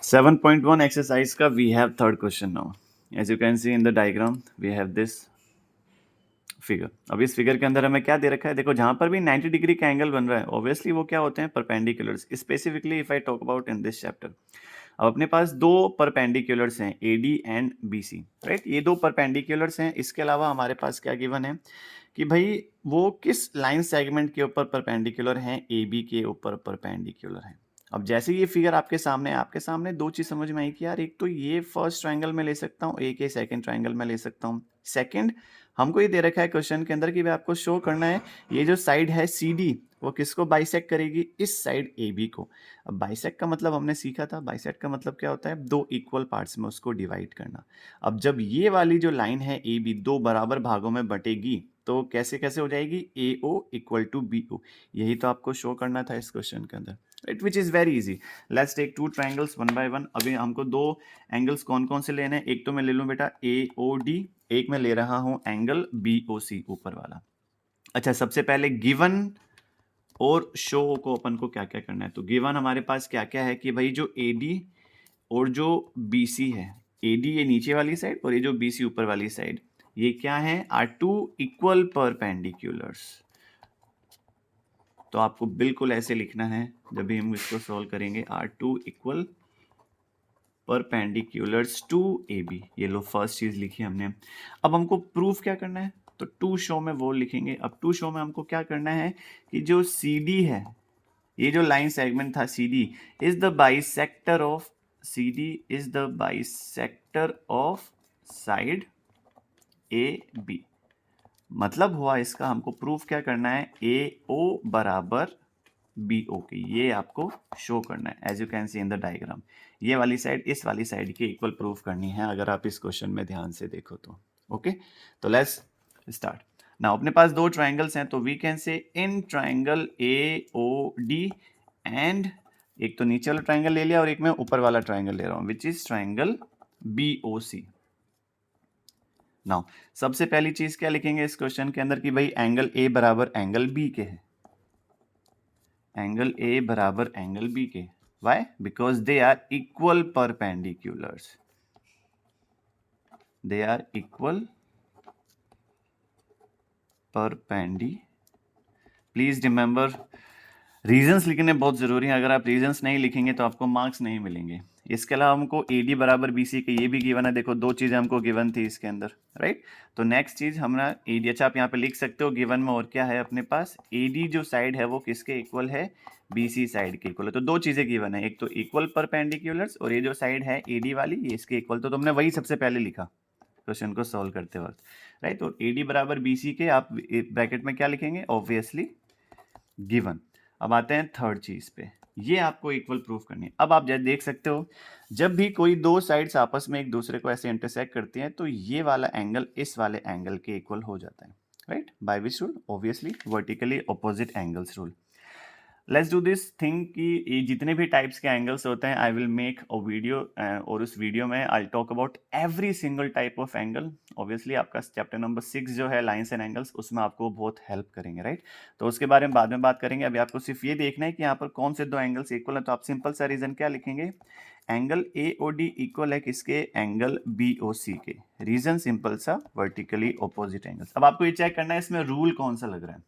7.1 exercise का we have third question now. As you can see in the diagram, we have this figure. अब इस figure के अंदर हमें क्या दे रखा है? देखो जहां पर भी 90 डिग्री का एंगल बन रहा है, ऑब्वियसली वो क्या होते हैं? Perpendiculars. Specifically if I talk about in this chapter, अब अपने पास दो परपेंडिकुलर्स हैं, AD एंड BC, राइट? ये दो परपेंडिकुलर्स हैं. इसके अलावा हमारे पास क्या गिवन है कि भाई वो किस लाइन सेगमेंट के ऊपर परपेंडिकुलर हैं? AB के ऊपर परपेंडिकुलर हैं. अब जैसे ये फिगर आपके सामने है, आपके सामने दो चीज समझ में आई कि यार एक तो ये फर्स्ट ट्रायंगल में ले सकता हूँ, एक ये सेकंड ट्रायंगल में ले सकता हूँ. सेकंड, हमको ये दे रखा है क्वेश्चन के अंदर कि भाई आपको शो करना है ये जो साइड है CD, वो किसको बाइसेक्ट करेगी? इस साइड AB को. अब बाइसेक्ट का मतलब हमने सीखा था, बाइसेक्ट का मतलब क्या होता है? दो इक्वल पार्ट्स में उसको डिवाइड करना. अब जब ये वाली जो लाइन है AB दो बराबर भागों में बटेगी तो कैसे कैसे हो जाएगी? AO equal to BO. यही तो आपको शो करना था इस क्वेश्चन के अंदर, right? Which is very easy. Let's take two triangles one by one. अभी हमको दो एंगल्स कौन कौन से लेने हैं? एक तो मैं ले लूं बेटा AOD, एक मैं ले रहा हूं एंगल BOC ऊपर वाला. अच्छा, सबसे पहले गिवन और शो को अपन को क्या क्या करना है. तो गिवन हमारे पास क्या क्या है कि भाई जो AD और जो BC है, AD ये नीचे वाली साइड और ये जो BC ऊपर वाली साइड, ये क्या है? Are two equal perpendiculars. तो आपको बिल्कुल ऐसे लिखना है जब भी हम इसको सॉल्व करेंगे, are two equal perpendiculars to AB. ये लो फर्स्ट चीज लिखी हमने. अब हमको प्रूफ क्या करना है? तो टू शो में वो लिखेंगे. अब टू शो में हमको क्या करना है कि जो CD है, ये जो लाइन सेगमेंट था CD is the bisector of CD is the bisector of side AB. मतलब हुआ इसका हमको प्रूफ क्या करना है? AO बराबर BO की. ये आपको शो करना है as you can see in the diagram. ये वाली साइड इस वाली साइड की इक्वल प्रूफ करनी है अगर आप इस क्वेश्चन में ध्यान से देखो तो. ओके, तो लेट्स स्टार्ट नाउ. अपने पास दो ट्राइंगल्स हैं तो वी कैन से इन ट्राइंगल AOD एंड एक तो नीचे वाला ट्राइंगल ले लिया और एक मैं ऊपर वाला ट्राइंगल ले रहा हूं which is triangle BOC. Now सबसे पहली चीज क्या लिखेंगे इस क्वेश्चन के अंदर कि भाई एंगल A बराबर एंगल B के है. एंगल A बराबर एंगल B के. Why? Because they are equal perpendiculars. They are equal perpendicular. Please remember, reasons लिखने बहुत जरूरी है. अगर आप रीजंस नहीं लिखेंगे तो आपको मार्क्स नहीं मिलेंगे. इसके अलावा हमको AD बराबर BC के ये भी गिवन है. देखो दो चीजें हमको गिवन थी इसके अंदर, राइट? तो नेक्स्ट चीज हमारा AD. अच्छा, आप यहाँ पे लिख सकते हो गिवन में और क्या है अपने पास? AD जो साइड है वो किसके इक्वल है? BC साइड के इक्वल है. तो दो चीजें गिवन है, एक तो इक्वल परपेंडिकुलर्स और ये जो साइड है AD वाली ये इसके इक्वल. तो तुमने वही सबसे पहले लिखा क्वेश्चन को सॉल्व करते वक्त, राइट? तो AD बराबर BC के आप ब्रैकेट में क्या लिखेंगे? Obviously given. अब आते हैं थर्ड चीज पे, ये आपको इक्वल प्रूफ करनी है. अब आप जैसे देख सकते हो जब भी कोई दो साइड्स आपस में एक दूसरे को ऐसे इंटरसेक्ट करती हैं तो ये वाला एंगल इस वाले एंगल के इक्वल हो जाता है, right? By which rule? Obviously vertically opposite angles rule. Let's do this thing कि ये जितने भी टाइप्स के एंगल्स होते हैं I will make a video और उस वीडियो में I talk about every single type of angle. Obviously आपका चैप्टर नंबर 6 जो है लाइंस एंड एंगल्स, उसमें आपको बहुत हेल्प करेंगे, राइट? तो उसके बारे में बाद में बात करेंगे. अभी आपको सिर्फ ये देखना है कि यहाँ पर कौन से दो एंगल्स इक्वल है. तो आप सिंपल सा रीजन क्या लिखेंगे? एंगल AOD इक्वल है किसके? एंगल BOC के. रीजन सिंपल सा, वर्टिकली ऑपोजिट एंगल्स. अब आपको ये चेक करना है इसमें रूल कौन सा लग रहा है,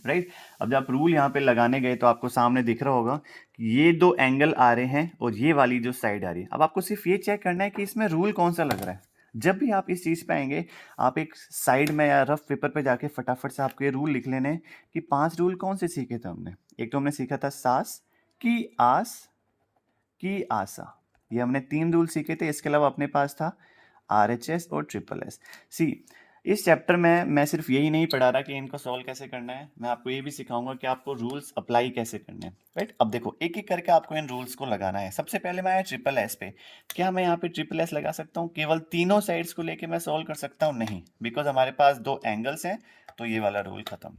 राइट? अब जब आप रूल यहाँ पे लगाने गए तो आपको सामने दिख रहा होगा कि ये दो एंगल आ रहे हैं और ये वाली जो साइड आ रही है. अब आपको सिर्फ ये चेक करना है कि इसमें रूल कौन सा लग रहा है. जब भी आप इस चीज पे आएंगे आप एक साइड में या रफ पेपर पे जाके फटाफट से आपको ये रूल लिख लेने हैं कि 5 रूल कौन से सीखे थे हमने. एक तो हमने सीखा था सास की आस की आशा, ये हमने 3 रूल सीखे थे. इसके अलावा अपने पास था RHS और SSS. सी, इस चैप्टर में मैं सिर्फ यही नहीं पढ़ा रहा कि इनको सॉल्व कैसे करना है, मैं आपको ये भी सिखाऊंगा कि आपको रूल्स अप्लाई कैसे करने हैं, राइट? अब देखो एक एक करके आपको इन रूल्स को लगाना है. सबसे पहले मैं आया SSS पे. क्या मैं यहाँ पे SSS लगा सकता हूँ केवल तीनों साइड्स को लेके मैं सॉल्व कर सकता हूँ? नहीं, बिकॉज हमारे पास दो एंगल्स हैं तो ये वाला रूल खत्म.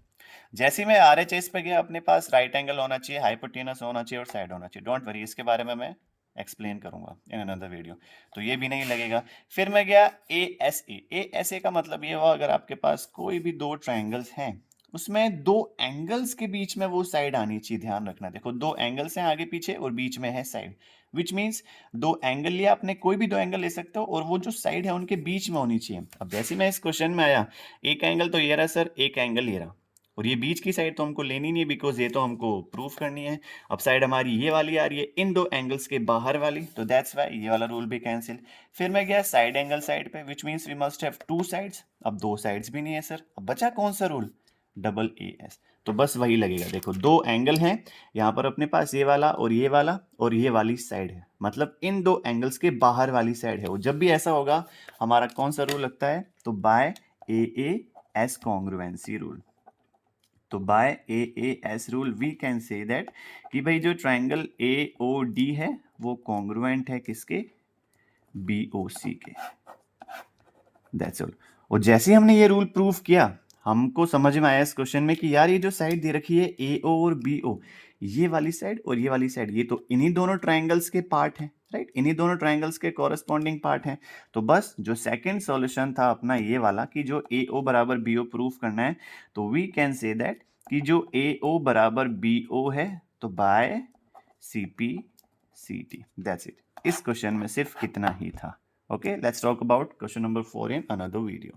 जैसे ही मैं RHS पे गया अपने पास राइट एंगल होना चाहिए, हाइपोटेनस होना चाहिए और साइड होना चाहिए. डोंट वरी, इसके बारे में मैं एक्सप्लेन करूंगा इन अनदर वीडियो. तो ये भी नहीं लगेगा. फिर मैं गया ASA. ASA का मतलब ये हुआ अगर आपके पास कोई भी दो ट्राइंगल्स हैं उसमें दो एंगल्स के बीच में वो साइड आनी चाहिए, ध्यान रखना। देखो दो एंगल्स हैं आगे पीछे और बीच में है साइड, विच मीन्स दो एंगल लिया आपने, कोई भी दो एंगल ले सकते हो और वो जो साइड है उनके बीच में होनी चाहिए। अब जैसे मैं इस क्वेश्चन में आया, एक एंगल तो ये रहा सर, एक एंगल ये रहा, और ये बीच की साइड तो हमको लेनी नहीं है बिकॉज ये तो हमको प्रूफ करनी है। अब साइड हमारी ये वाली आ रही है इन दो एंगल्स के बाहर वाली, तो दैट्स वाई ये वाला रूल भी कैंसिल। फिर मैं गया साइड एंगल साइड पे, which means we must have two sides. अब दो साइड्स भी नहीं है सर, अब बचा कौन सा रूल, डबल ए एस, तो बस वही लगेगा। देखो दो एंगल हैं यहाँ पर अपने पास, ये वाला और ये वाला, और ये वाली साइड है, मतलब इन दो एंगल्स के बाहर वाली साइड है वो। जब भी ऐसा होगा हमारा कौन सा रूल लगता है, तो by A S congruency rule. तो by A S rule we can say that कि भाई जो ट्राइंगल ए ओ डी है वो कॉन्ग्रुएंट है किसके, बी ओ सी के। That's all. और जैसे ही हमने ये रूल प्रूफ किया, हमको समझ में आया इस क्वेश्चन में कि यार ये जो साइड दे रखी है ए ओ और बी ओ, ये वाली साइड और ये वाली साइड, ये तो इन्हीं दोनों ट्राइंगल्स के पार्ट हैं, राइट, इन्हीं दोनों ट्राइंगल्स के कॉरेस्पॉन्डिंग पार्ट हैं। तो बस जो सेकंड सॉल्यूशन था अपना ये वाला कि जो ए ओ बराबर बी ओ प्रूफ करना है, तो वी कैन से दैट कि जो ए ओ बराबर बी ओ है, तो by C P C T, that's it. इस क्वेश्चन में सिर्फ कितना ही था। Okay, let's talk about question number 4 in another video.